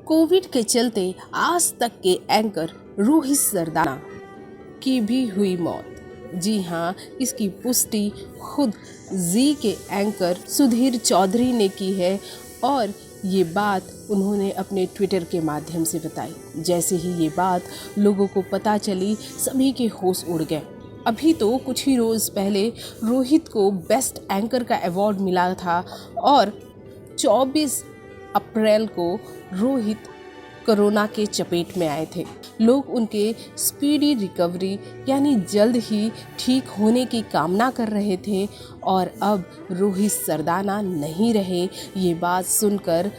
Covid के चलते आज तक के एंकर रोहित सरदाना की भी हुई मौत। जी हाँ, इसकी पुष्टि खुद जी के एंकर सुधीर चौधरी ने की है और ये बात उन्होंने अपने ट्विटर के माध्यम से बताई। जैसे ही ये बात लोगों को पता चली, सभी के होश उड़ गए। अभी तो कुछ ही रोज़ पहले रोहित को बेस्ट एंकर का अवार्ड मिला था और 24 अप्रैल को रोहित कोरोना के चपेट में आए थे। लोग उनके स्पीडी रिकवरी यानी जल्द ही ठीक होने की कामना कर रहे थे और अब रोहित सरदाना नहीं रहे, ये बात सुनकर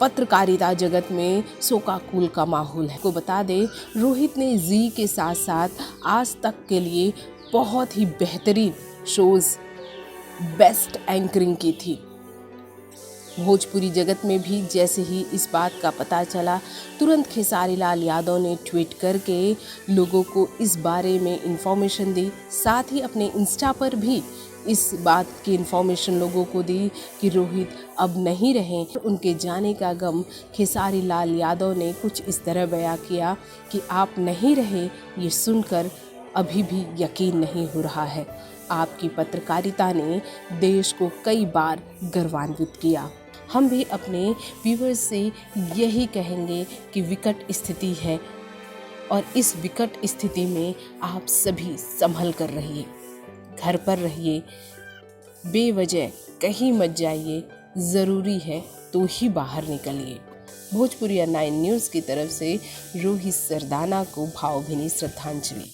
पत्रकारिता जगत में शोकाकुल का माहौल है। को बता दें, रोहित ने जी के साथ साथ आज तक के लिए बहुत ही बेहतरीन शोज़ बेस्ट एंकरिंग की थी। भोजपुरी जगत में भी जैसे ही इस बात का पता चला, तुरंत खेसारी लाल यादव ने ट्वीट करके लोगों को इस बारे में इन्फॉर्मेशन दी। साथ ही अपने इंस्टा पर भी इस बात की इन्फॉर्मेशन लोगों को दी कि रोहित अब नहीं रहे। उनके जाने का गम खेसारी लाल यादव ने कुछ इस तरह बयां किया कि आप नहीं रहे, ये सुनकर अभी भी यकीन नहीं हो रहा है। आपकी पत्रकारिता ने देश को कई बार गौरवान्वित किया। हम भी अपने व्यूअर्स से यही कहेंगे कि विकट स्थिति है और इस विकट स्थिति में आप सभी संभल कर रहिए, घर पर रहिए, बेवजह कहीं मत जाइए, ज़रूरी है तो ही बाहर निकलिए। भोजपुरिया 9 न्यूज़ की तरफ से रोहित सरदाना को भावभीनी श्रद्धांजलि।